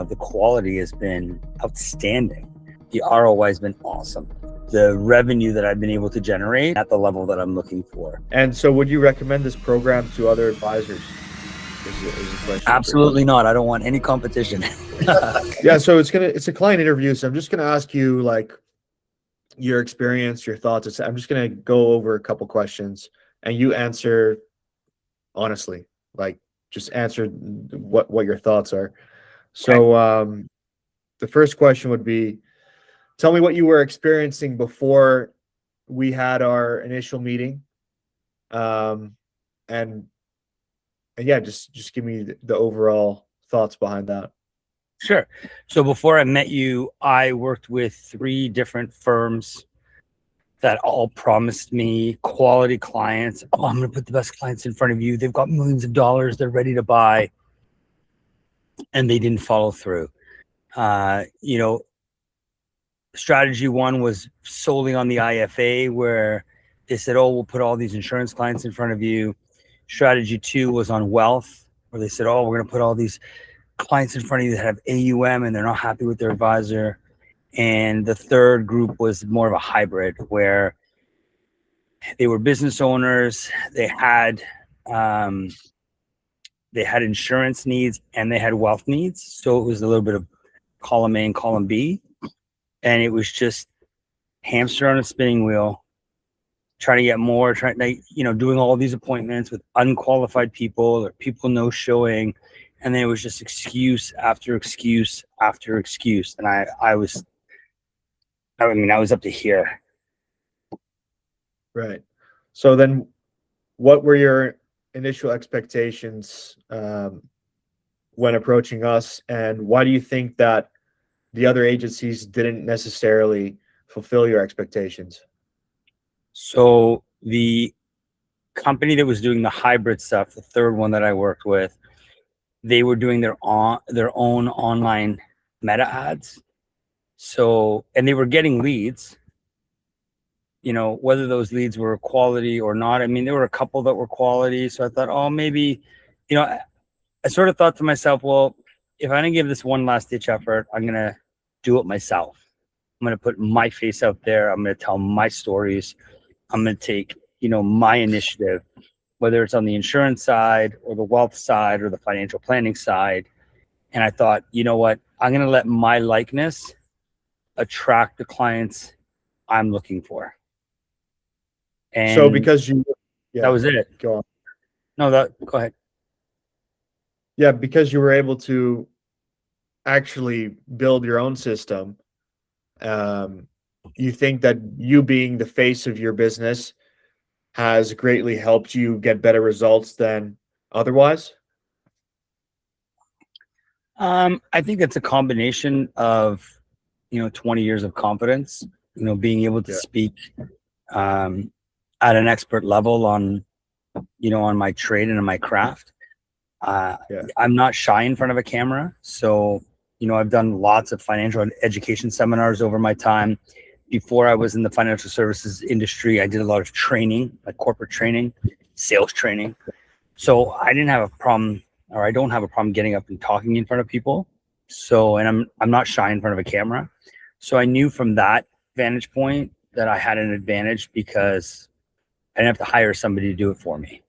The quality has been outstanding. The ROI has been awesome. The revenue that I've been able to generate at the level that I'm looking for. And so would you recommend this program to other advisors? Is the question. Absolutely not. I don't want any competition. Yeah, so it's a client interview, so I'm just gonna ask you like your experience, your thoughts. I'm just gonna go over a couple questions and you answer honestly, like just answer what your thoughts are. So the first question would be, tell me what you were experiencing before we had our initial meeting. And yeah, just give me the overall thoughts behind that. Sure. So before I met you, I worked with 3 different firms that all promised me quality clients. Oh, I'm going to put the best clients in front of you. They've got millions of dollars. They're ready to buy. And they didn't follow through. Strategy 1 was solely on the IFA, where they said, oh, we'll put all these insurance clients in front of you. Strategy 2 was on wealth, where they said, oh, we're going to put all these clients in front of you that have AUM and they're not happy with their advisor. And the third group was more of a hybrid, where they were business owners, they had insurance needs and they had wealth needs. So it was a little bit of column A and column B. And it was just hamster on a spinning wheel, trying to get more, doing all these appointments with unqualified people or people no showing. And then it was just excuse after excuse after excuse. And I was up to here. Right. So then what were your initial expectations when approaching us, and why do you think that the other agencies didn't necessarily fulfill your expectations? So the company that was doing the hybrid stuff, the third one that I worked with, they were doing their own online meta ads. So, and they were getting leads, whether those leads were quality or not. I mean, there were a couple that were quality. So I thought, oh, maybe, I sort of thought to myself, well, if I didn't give this one last ditch effort, I'm going to do it myself. I'm going to put my face out there. I'm going to tell my stories. I'm going to take, my initiative, whether it's on the insurance side or the wealth side or the financial planning side. And I thought, you know what, I'm going to let my likeness attract the clients I'm looking for. And so because that was it. Go on. No, go ahead. Yeah, because you were able to actually build your own system. You think that you being the face of your business has greatly helped you get better results than otherwise? I think it's a combination of, 20 years of confidence, being able to speak at an expert level on my trade and on my craft. I'm not shy in front of a camera. So, I've done lots of financial education seminars over my time. Before I was in the financial services industry, I did a lot of training, like corporate training, sales training. So I didn't have a problem, or I don't have a problem getting up and talking in front of people. So, and I'm not shy in front of a camera. So I knew from that vantage point that I had an advantage, because I didn't have to hire somebody to do it for me.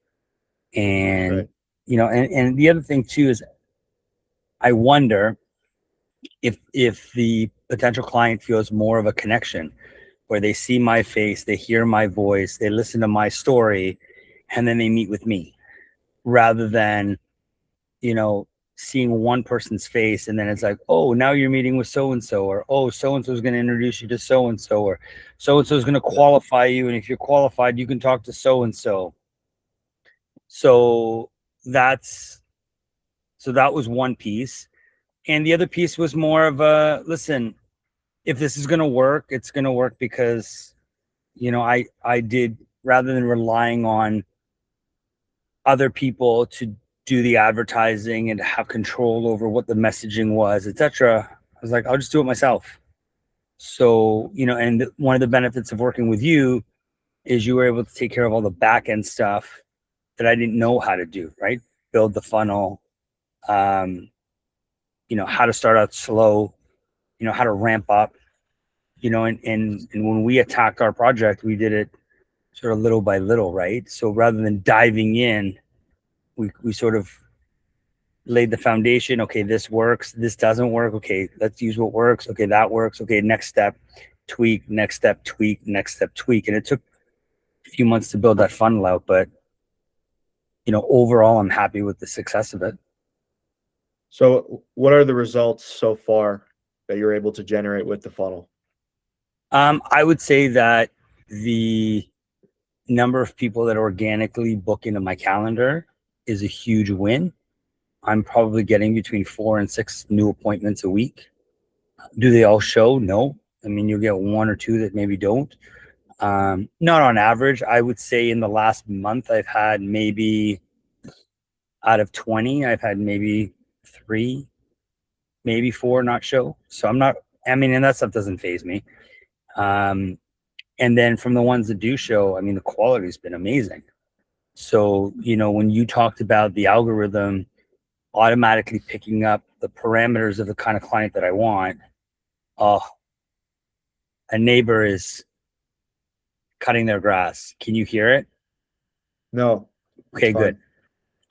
And, and the other thing too is, I wonder if the potential client feels more of a connection, where they see my face, they hear my voice, they listen to my story, and then they meet with me, rather than, seeing one person's face and then it's like, oh, now you're meeting with so-and-so, or, oh, so-and-so is going to introduce you to so-and-so, or so-and-so is going to qualify you. And if you're qualified, you can talk to so-and-so. So that was one piece. And the other piece was more of a, listen, if this is going to work, it's going to work because, I did, rather than relying on other people to do the advertising and have control over what the messaging was, etc. I was like, I'll just do it myself. So, and one of the benefits of working with you is you were able to take care of all the back end stuff that I didn't know how to do, right? Build the funnel, how to start out slow, how to ramp up, and when we attacked our project, we did it sort of little by little, right? So rather than diving in, we sort of laid the foundation. Okay, this works, this doesn't work. Okay, let's use what works. Okay, that works. Okay, next step, tweak, next step, tweak, next step, tweak. And it took a few months to build that funnel out, but overall I'm happy with the success of it. So what are the results so far that you're able to generate with the funnel? I would say that the number of people that organically book into my calendar is a huge win. I'm probably getting between 4 and 6 new appointments a week. Do they all show? No. I mean, you'll get 1 or 2 that maybe don't. Not on average. I would say in the last month, I've had maybe out of 20, I've had maybe 3, maybe 4 not show. So and that stuff doesn't faze me. And then from the ones that do show, I mean, the quality's been amazing. So, when you talked about the algorithm automatically picking up the parameters of the kind of client that I want, a neighbor is cutting their grass. Can you hear it? No. Okay, good.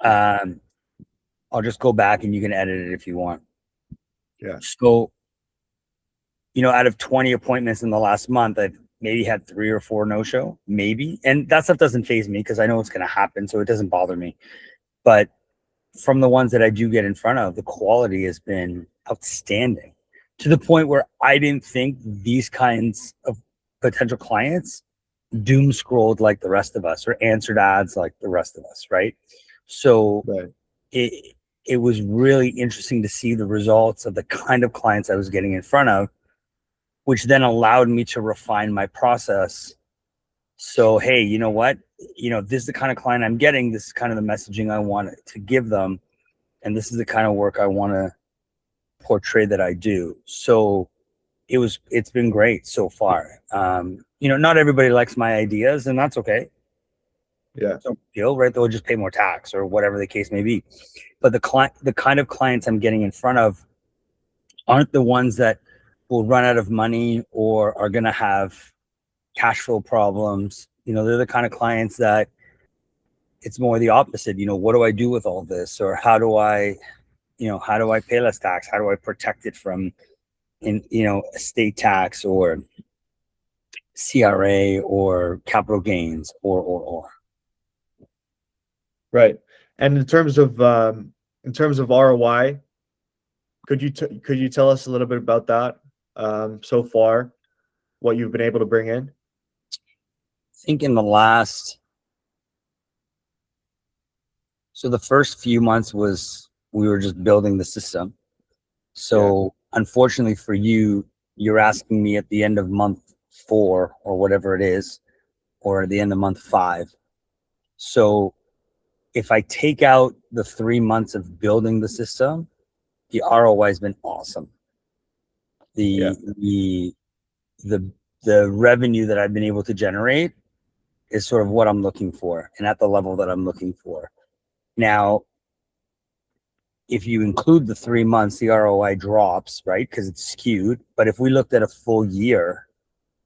I'll just go back and you can edit it if you want. Yeah. So, out of 20 appointments in the last month, I've maybe had 3 or 4 no-show, maybe. And that stuff doesn't faze me because I know it's going to happen, so it doesn't bother me. But from the ones that I do get in front of, the quality has been outstanding to the point where I didn't think these kinds of potential clients doom scrolled like the rest of us or answered ads like the rest of us, right? So right. It was really interesting to see the results of the kind of clients I was getting in front of, which then allowed me to refine my process. So, hey, you know what? This is the kind of client I'm getting. This is kind of the messaging I want to give them. And this is the kind of work I want to portray that I do. So it's been great so far. Not everybody likes my ideas, and that's okay. Yeah. No deal, right? They'll just pay more tax or whatever the case may be. But the kind of clients I'm getting in front of aren't the ones that will run out of money or are going to have cash flow problems. They're the kind of clients that it's more the opposite. What do I do with all this? Or how do I pay less tax? How do I protect it from estate tax or CRA or capital gains or. Right. And in terms of ROI, could you tell us a little bit about that so far, what you've been able to bring in? I think in the first few months we were just building the system. So unfortunately for you, you're asking me at the end of month 4 or whatever it is, or at the end of month 5. So if I take out the 3 months of building the system, the ROI has been awesome. The revenue that I've been able to generate is sort of what I'm looking for and at the level that I'm looking for. Now, if you include the 3 months, the ROI drops, right? Because it's skewed. But if we looked at a full year,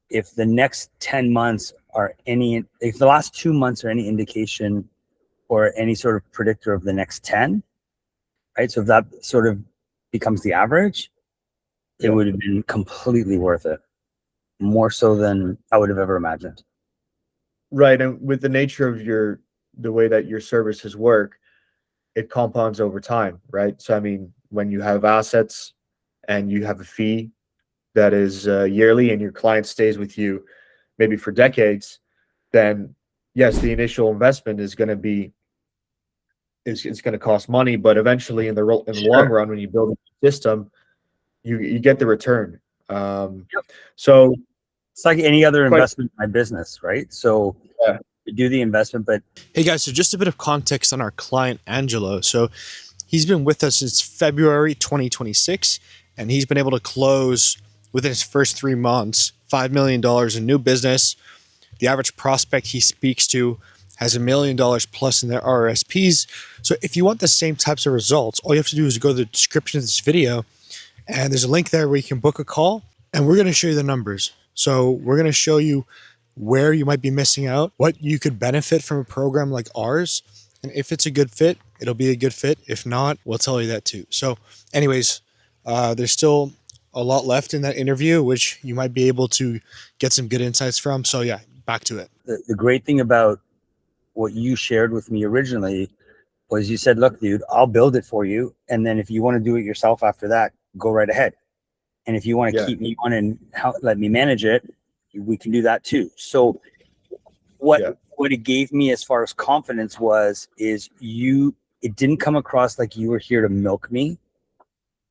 if the next 10 months if the last 2 months are any indication or any sort of predictor of the next 10, right? So if that sort of becomes the average, it would have been completely worth it. More so than I would have ever imagined. Right. And with the nature of the way that your services work, it compounds over time, right? So, I mean, when you have assets and you have a fee that is yearly and your client stays with you maybe for decades, then yes, the initial investment is going to be it's going to cost money, but eventually in the long run, when you build a system, you get the return. So it's like any other investment in my business, right? So you do the investment, but hey guys, so just a bit of context on our client Angelo. So he's been with us since February 2026, and he's been able to close within his first 3 months $5 million in new business. The average prospect he speaks to has $1 million plus in their RRSPs. So if you want the same types of results, all you have to do is go to the description of this video, and there's a link there where you can book a call, and we're going to show you the numbers. So we're going to show you where you might be missing out, what you could benefit from a program like ours. And if it's a good fit, it'll be a good fit. If not, we'll tell you that too. So anyways, there's still a lot left in that interview, which you might be able to get some good insights from. So yeah, back to it. The great thing about what you shared with me originally was you said, look, dude, I'll build it for you. And then if you want to do it yourself after that, go right ahead. And if you want to keep me on and let me manage it, we can do that too. So what it gave me as far as confidence is it didn't come across like you were here to milk me,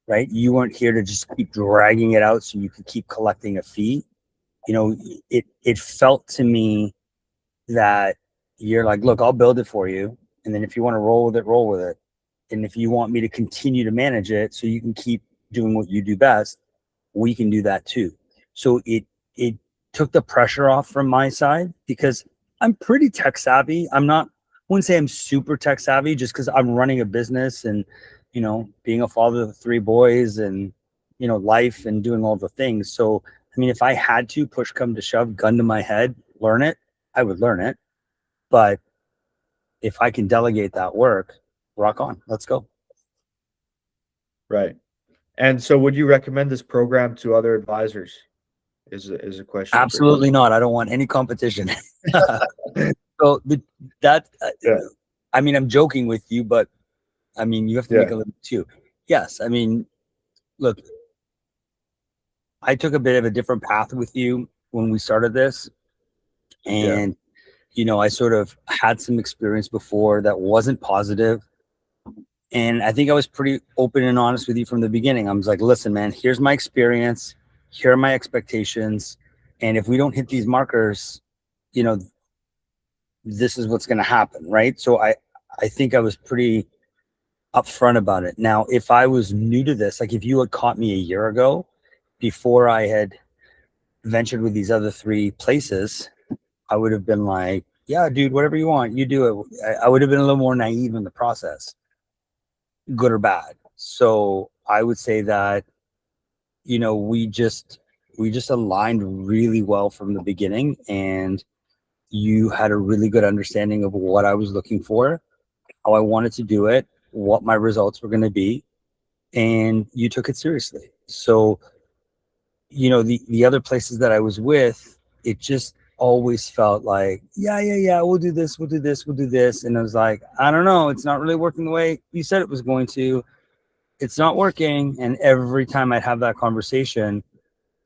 right? You weren't here to just keep dragging it out so you could keep collecting a fee. You know, it felt to me that you're like, look, I'll build it for you. And then if you want to roll with it, roll with it. And if you want me to continue to manage it so you can keep doing what you do best, we can do that too. So it took the pressure off from my side because I'm pretty tech savvy. I wouldn't say I'm super tech savvy just because I'm running a business and, you know, being a father of 3 boys and, you know, life and doing all the things. So, I mean, if I had to push come to shove, gun to my head, learn it, I would learn it. But if I can delegate that work, rock on, let's go. Right. And so would you recommend this program to other advisors? Is a question. Absolutely not. I don't want any competition. So I mean, I'm joking with you, but I mean, you have to make a living too. Yes. I mean, look, I took a bit of a different path with you when we started this. And, you know, I sort of had some experience before that wasn't positive. And I think I was pretty open and honest with you from the beginning. I was like, listen, man, here's my experience. Here are my expectations. And if we don't hit these markers, you know, this is what's going to happen. Right. So I think I was pretty upfront about it. Now, if I was new to this, like if you had caught me a year ago before I had ventured with these other 3 places, I would have been like, yeah, dude, whatever you want, you do it. I would have been a little more naive in the process, good or bad. So I would say that, you know, we just aligned really well from the beginning, and you had a really good understanding of what I was looking for, how I wanted to do it, what my results were going to be, and you took it seriously. So, you know, the other places that I was with, it just always felt like, yeah, we'll do this. And I was like, I don't know, it's not really working the way you said it was going to. It's not working. And every time I'd have that conversation,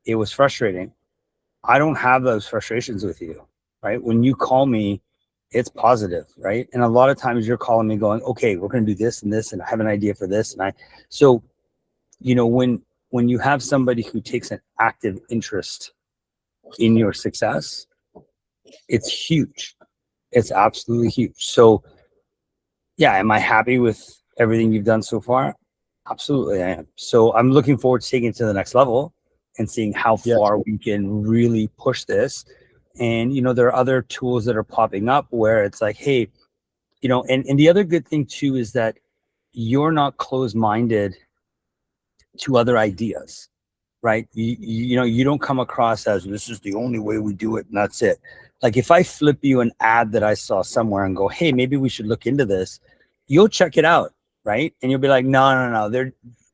it was frustrating. I don't have those frustrations with you, right? When you call me, it's positive, right? And a lot of times you're calling me going, okay, we're going to do this and this, and I have an idea for this. So, you know, when you have somebody who takes an active interest in your success, it's huge. It's absolutely huge. So yeah, am I happy with everything you've done so far? Absolutely, I am. So I'm looking forward to taking it to the next level and seeing how far we can really push this. And, you know, there are other tools that are popping up where it's like, hey, you know, and the other good thing too is that you're not closed-minded to other ideas, right? You know, you don't come across as this is the only way we do it and that's it. Like if I flip you an ad that I saw somewhere and go, hey, maybe we should look into this, you'll check it out, right? And you'll be like, no,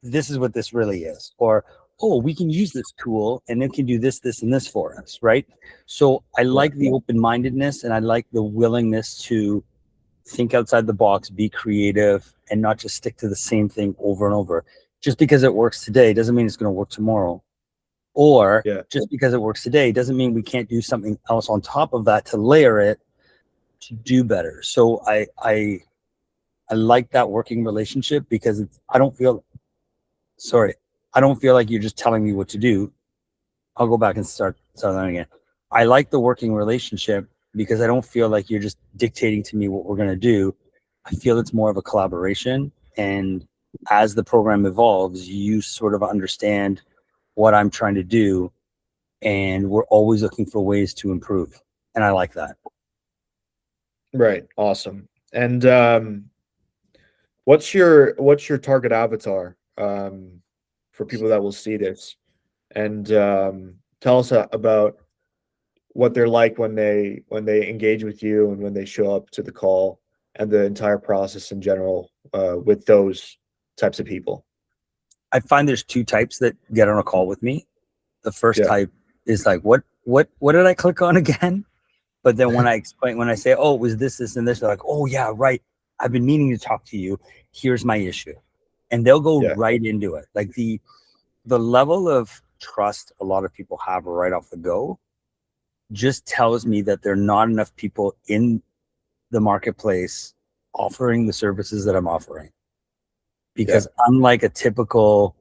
this is what this really is. Or, oh, we can use this tool and it can do this, this, and this for us, right? So I like the open-mindedness, and I like the willingness to think outside the box, be creative, and not just stick to the same thing over and over. Just because it works today doesn't mean it's going to work tomorrow. Or just because it works today doesn't mean we can't do something else on top of that to layer it to do better. So I like that working relationship because I don't feel like you're just telling me what to do. I'll go back and start that again. I like the working relationship because I don't feel like you're just dictating to me what we're going to do. I feel it's more of a collaboration. And as the program evolves, you sort of understand what I'm trying to do. And we're always looking for ways to improve. And I like that. Right. Awesome. And what's your target avatar for people that will see this? And tell us about what they're like when they engage with you and when they show up to the call and the entire process in general with those types of people. I find there's two types that get on a call with me. The first Yeah. type is like, what did I click on again? But then when I explain, when I say, oh, it was this, and this, they're like, oh yeah, right. I've been meaning to talk to you. Here's my issue. And they'll go Yeah. right into it. Like the level of trust a lot of people have right off the go just tells me that there are not enough people in the marketplace offering the services that I'm offering. Because unlike a typical,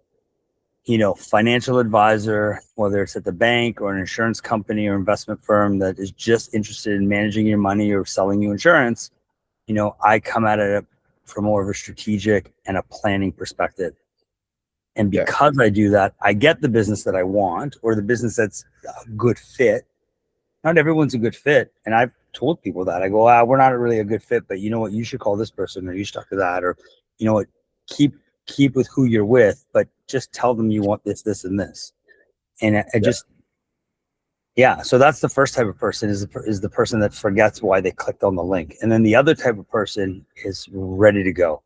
financial advisor, whether it's at the bank or an insurance company or investment firm that is just interested in managing your money or selling you insurance, I come at it from more of a strategic and a planning perspective. And Yeah. because I do that, I get the business that I want or the business that's a good fit. Not everyone's a good fit. And I've told people that. I go, we're not really a good fit, but you know what? You should call this person or you should talk to that. Or, you know what? Keep with who you're with, but just tell them you want this, this, and this. And I just, so that's the first type of person is the person that forgets why they clicked on the link. And then the other type of person is ready to go.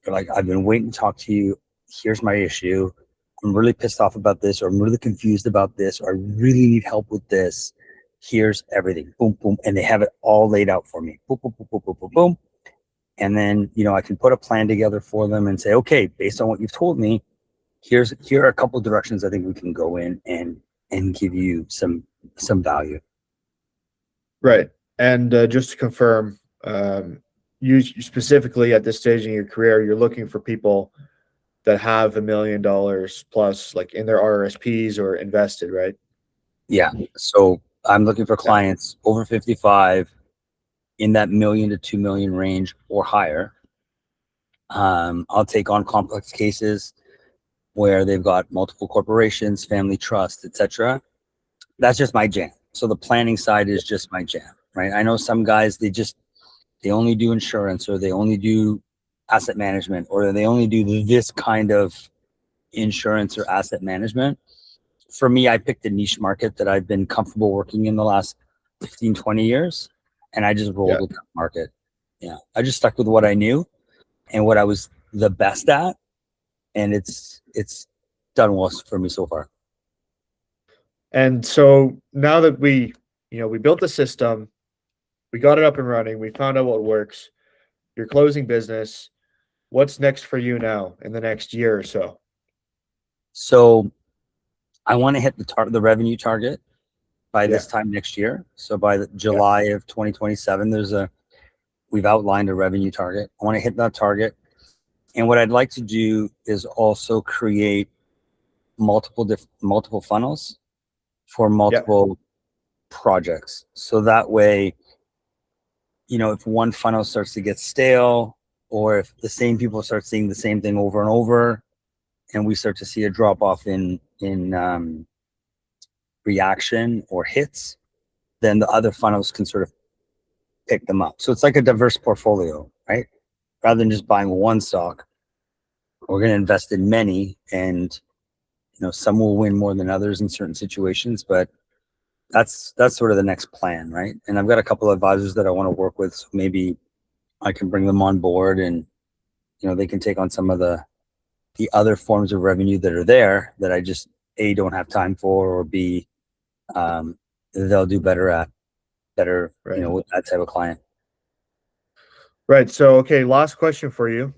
They're like, I've been waiting to talk to you. Here's my issue. I'm really pissed off about this, or I'm really confused about this, or I really need help with this. Here's everything. Boom, boom. And they have it all laid out for me. Boom, boom, boom, boom, boom, boom, boom. And then, I can put a plan together for them and say, okay, based on what you've told me, here are a couple of directions I think we can go in and give you some value. Right. And just to confirm, you specifically at this stage in your career, you're looking for people that have $1 million plus, like in their RRSPs or invested, right? Yeah. So I'm looking for clients over 55 in that $1 million to $2 million range or higher. I'll take on complex cases where they've got multiple corporations, family trust, etc. That's just my jam. So the planning side is just my jam, right? I know some guys, they only do insurance, or they only do asset management, or they only do this kind of insurance or asset management. For me, I picked a niche market that I've been comfortable working in the last 15, 20 years. And I just rolled with that market. Yeah. I just stuck with what I knew and what I was the best at. And it's done well for me so far. And so now that we built the system, we got it up and running, we found out what works, you're closing business. What's next for you now in the next year or so? So I want to hit the revenue target by this time next year. So by July of 2027, we've outlined a revenue target. I want to hit that target. And what I'd like to do is also create multiple funnels for multiple projects. So that way, if one funnel starts to get stale, or if the same people start seeing the same thing over and over, and we start to see a drop off in reaction or hits, then the other funnels can sort of pick them up. So it's like a diverse portfolio, right? Rather than just buying one stock, we're going to invest in many, and some will win more than others in certain situations, but that's sort of the next plan, right? And I've got a couple of advisors that I want to work with, so maybe I can bring them on board, and they can take on some of the other forms of revenue that are there that I just A, don't have time for, or B, they'll do better with that type of client. Right. So, okay, last question for you.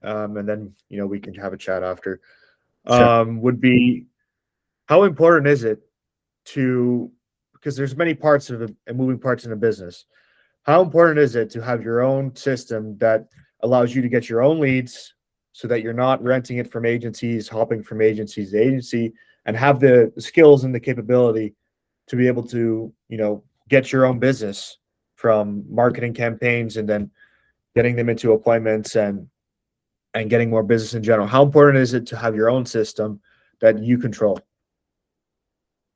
And then, we can have a chat after. Sure. Would be, how important is it because there's many parts of and moving parts in a business. How important is it to have your own system that allows you to get your own leads so that you're not renting it from agencies, hopping from agency to agency, and have the skills and the capability to be able to, get your own business from marketing campaigns and then getting them into appointments and getting more business in general? How important is it to have your own system that you control?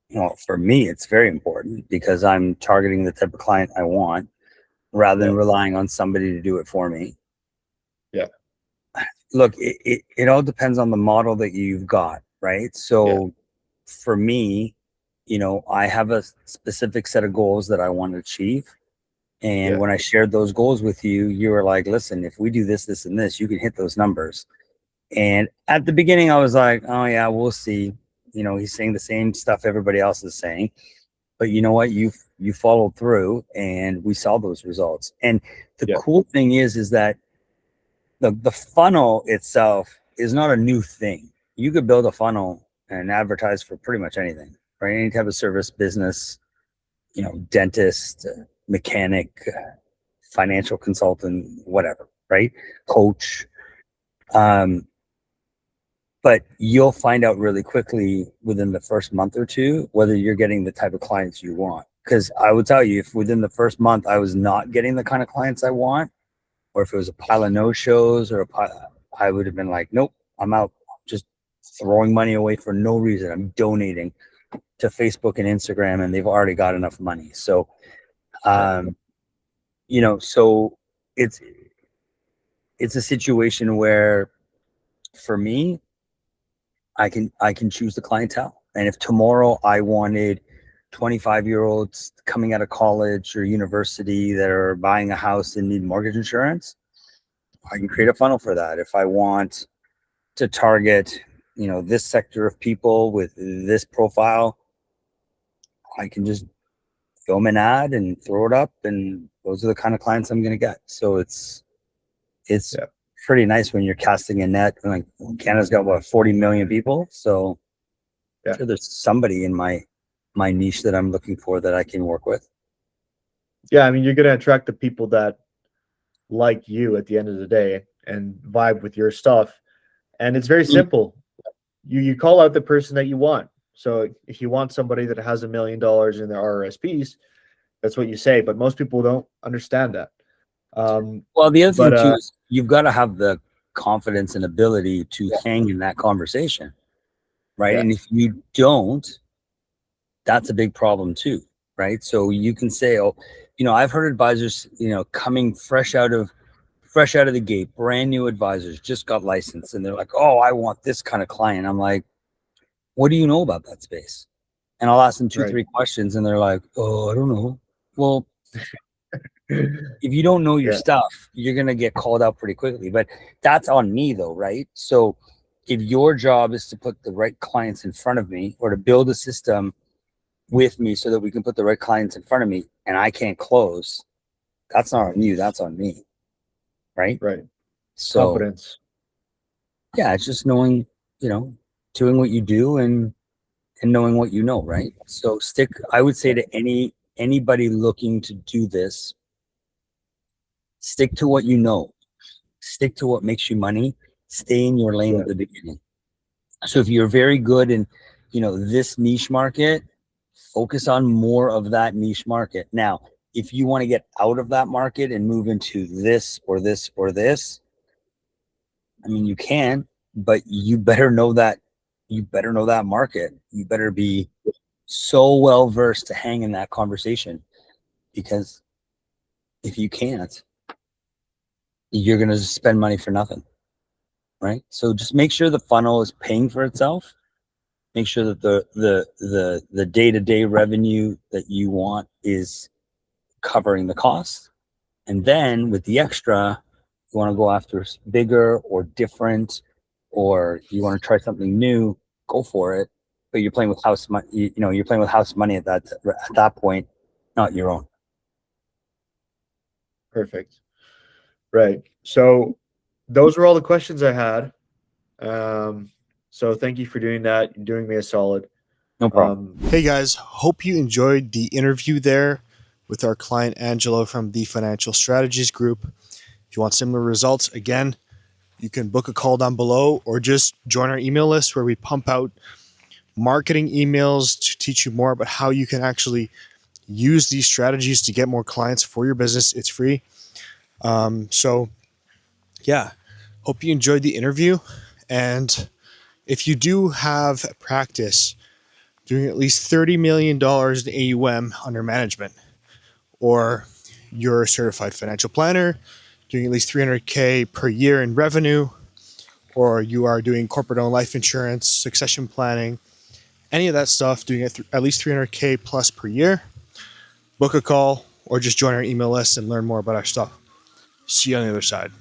Well, for me, it's very important because I'm targeting the type of client I want. rather than Yeah. relying on somebody to do it for me. Yeah. Look, it all depends on the model that you've got, right? So for me, I have a specific set of goals that I want to achieve. And Yeah. when I shared those goals with you, you were like, listen, if we do this, this, and this, you can hit those numbers. And at the beginning, I was like, oh, yeah, we'll see. He's saying the same stuff everybody else is saying. But you know what? You followed through and we saw those results. And the Yeah. cool thing is that the funnel itself is not a new thing. You could build a funnel and advertise for pretty much anything, right? Any type of service, business, dentist, mechanic, financial consultant, whatever, right? Coach. But you'll find out really quickly within the first month or two whether you're getting the type of clients you want. Because I would tell you, if within the first month I was not getting the kind of clients I want, or if it was a pile of no-shows I would have been like, nope, I'm out. Just throwing money away for no reason. I'm donating to Facebook and Instagram, and they've already got enough money. So, so it's a situation where, for me, I can choose the clientele. And if tomorrow I wanted 25-year-olds coming out of college or university that are buying a house and need mortgage insurance, I can create a funnel for that. If I want to target, this sector of people with this profile, I can just film an ad and throw it up, and those are the kind of clients I'm going to get. So it's Yeah. pretty nice when you're casting a net. Like, Canada's got what, 40 million people, so Yeah. I'm sure there's somebody in my niche that I'm looking for that I can work with. Yeah, I mean, you're going to attract the people that like you at the end of the day and vibe with your stuff. And it's very simple. You call out the person that you want. So if you want somebody that has $1 million in their RRSPs, that's what you say. But most people don't understand that. Well, the other but, thing too is you've got to have the confidence and ability to hang in that conversation, right? Yeah. And if you don't, that's a big problem too, right? So you can say, oh, I've heard advisors, coming fresh out of the gate, brand new advisors, just got licensed, and they're like, oh, I want this kind of client. I'm like, what do you know about that space? And I'll ask them two, Right. 3 questions, and they're like, oh, I don't know. Well, if you don't know your Yeah. stuff, you're going to get called out pretty quickly. But that's on me though, right? So if your job is to put the right clients in front of me, or to build a system with me so that we can put the right clients in front of me, and I can't close, that's not on you, that's on me. Right. Right. So Confidence. yeah, it's just knowing, doing what you do and knowing what you know, right? So I would say to anybody looking to do this, stick to what you know, stick to what makes you money, stay in your lane at the beginning. So if you're very good in, this niche market, focus on more of that niche market. Now, if you want to get out of that market and move into this or this or this, I mean, you can, but you better know that market. You better be so well versed to hang in that conversation, because if you can't, you're going to spend money for nothing. Right? So just make sure the funnel is paying for itself. Make sure that the day-to-day revenue that you want is covering the cost. And then with the extra, you want to go after bigger or different, or you want to try something new, go for it. But you're playing with house money. You're playing with house money at that point, not your own. Perfect. Right. So those were all the questions I had. So thank you for doing that. You're doing me a solid. No problem. Hey guys, hope you enjoyed the interview there with our client Angelo from the Financial Strategies Group. If you want similar results, again, you can book a call down below or just join our email list where we pump out marketing emails to teach you more about how you can actually use these strategies to get more clients for your business. It's free. So yeah, hope you enjoyed the interview. And if you do have practice doing at least $30 million in AUM under management, or you're a certified financial planner, doing at least 300K per year in revenue, or you are doing corporate owned life insurance, succession planning, any of that stuff, doing at least 300K plus per year, book a call or just join our email list and learn more about our stuff. See you on the other side.